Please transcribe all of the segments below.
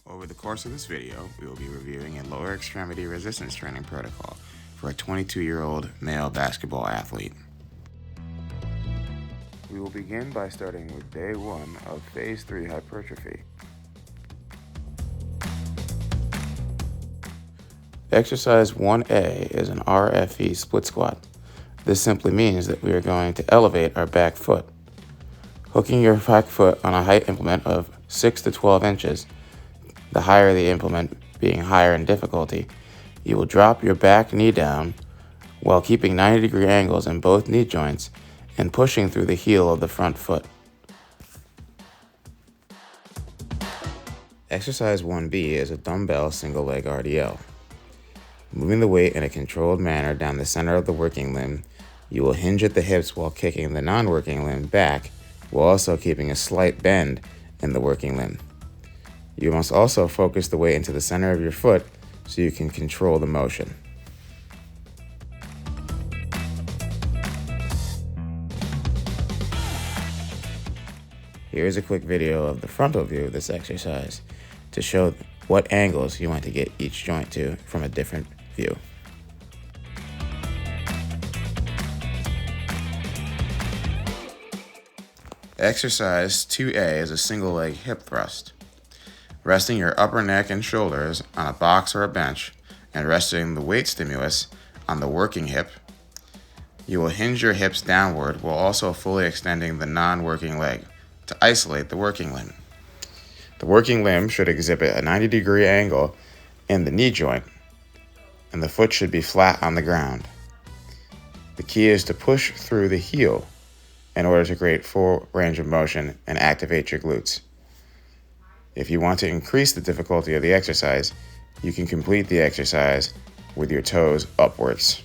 Over the course of this video, we will be reviewing a lower extremity resistance training protocol for a 22-year-old male basketball athlete. We will begin by starting with day 1 of phase 3 hypertrophy. Exercise 1A is an RFE split squat. This simply means that we are going to elevate our back foot. Hooking your back foot on a height implement of 6 to 12 inches, the higher the implement being higher in difficulty, you will drop your back knee down while keeping 90-degree angles in both knee joints and pushing through the heel of the front foot. Exercise 1B is a dumbbell single leg RDL. Moving the weight in a controlled manner down the center of the working limb, you will hinge at the hips while kicking the non-working limb back while also keeping a slight bend in the working limb. You must also focus the weight into the center of your foot so you can control the motion. Here's a quick video of the frontal view of this exercise to show what angles you want to get each joint to from a different view. Exercise 2A is a single leg hip thrust. Resting your upper neck and shoulders on a box or a bench and resting the weight stimulus on the working hip, you will hinge your hips downward while also fully extending the non-working leg to isolate the working limb. The working limb should exhibit a 90-degree angle in the knee joint, and the foot should be flat on the ground. The key is to push through the heel in order to create full range of motion and activate your glutes. If you want to increase the difficulty of the exercise, you can complete the exercise with your toes upwards.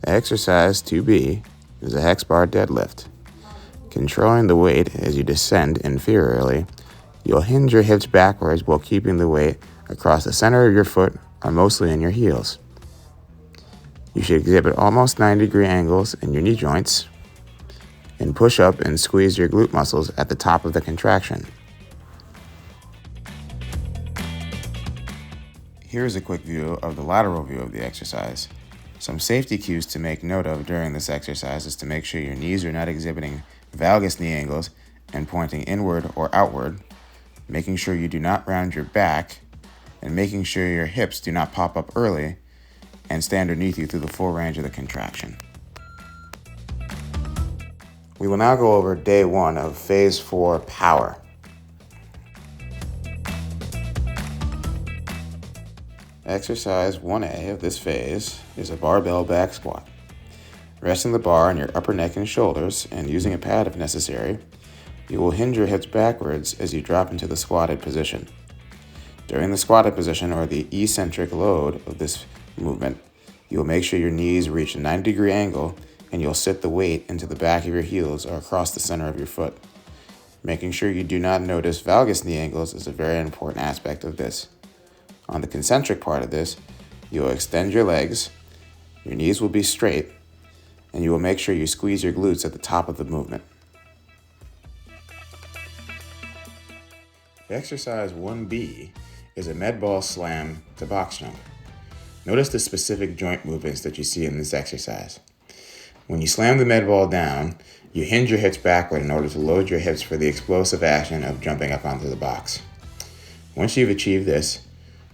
Exercise 2B is a hex bar deadlift. Controlling the weight as you descend inferiorly, you'll hinge your hips backwards while keeping the weight across the center of your foot or mostly in your heels. You should exhibit almost 90-degree angles in your knee joints and push up and squeeze your glute muscles at the top of the contraction. Here's a quick view of the lateral view of the exercise. Some safety cues to make note of during this exercise is to make sure your knees are not exhibiting valgus knee angles and pointing inward or outward, making sure you do not round your back, and making sure your hips do not pop up early and stay underneath you through the full range of the contraction. We will now go over day 1 of phase 4 power. Exercise 1A of this phase is a barbell back squat. Resting the bar on your upper neck and shoulders and using a pad if necessary, you will hinge your hips backwards as you drop into the squatted position. During the squatted position, or the eccentric load of this movement, you will make sure your knees reach a 90-degree angle and you'll sit the weight into the back of your heels or across the center of your foot. Making sure you do not notice valgus knee angles is a very important aspect of this. On the concentric part of this, you will extend your legs, your knees will be straight, and you will make sure you squeeze your glutes at the top of the movement. Exercise 1B is a med ball slam to box jump. Notice the specific joint movements that you see in this exercise. When you slam the med ball down, you hinge your hips backward in order to load your hips for the explosive action of jumping up onto the box. Once you've achieved this,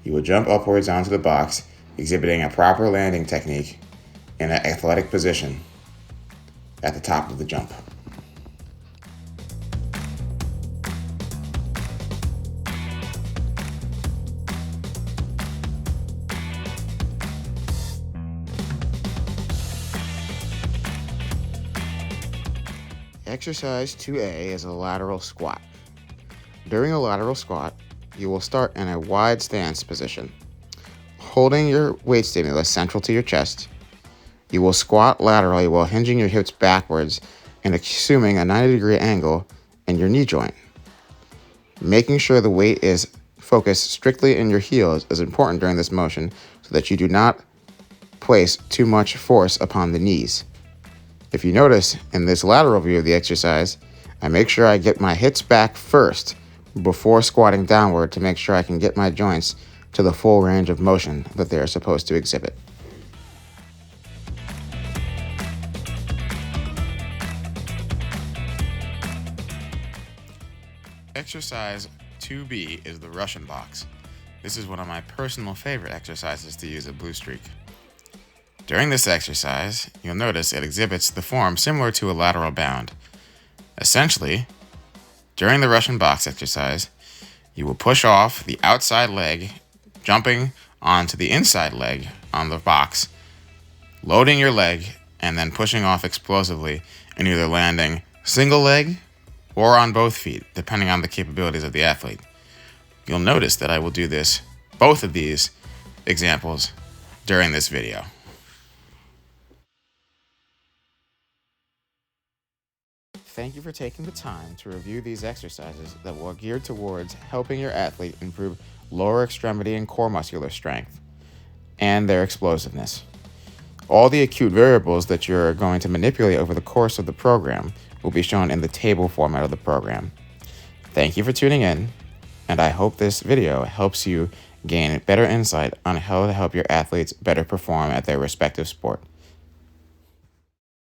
you will jump upwards onto the box, exhibiting a proper landing technique in an athletic position at the top of the jump. Exercise 2A is a lateral squat. During a lateral squat, you will start in a wide stance position. Holding your weight stimulus central to your chest, you will squat laterally while hinging your hips backwards and assuming a 90-degree angle in your knee joint. Making sure the weight is focused strictly in your heels is important during this motion so that you do not place too much force upon the knees. If you notice, in this lateral view of the exercise, I make sure I get my hips back first before squatting downward to make sure I can get my joints to the full range of motion that they are supposed to exhibit. Exercise 2B is the Russian box. This is one of my personal favorite exercises to use at Blue Streak. During this exercise, you'll notice it exhibits the form similar to a lateral bound. Essentially, during the Russian box exercise, you will push off the outside leg, jumping onto the inside leg on the box, loading your leg, and then pushing off explosively and either landing single leg or on both feet, depending on the capabilities of the athlete. You'll notice that I will do both of these examples during this video. Thank you for taking the time to review these exercises that were geared towards helping your athlete improve lower extremity and core muscular strength and their explosiveness. All the acute variables that you're going to manipulate over the course of the program will be shown in the table format of the program. Thank you for tuning in, and I hope this video helps you gain better insight on how to help your athletes better perform at their respective sport.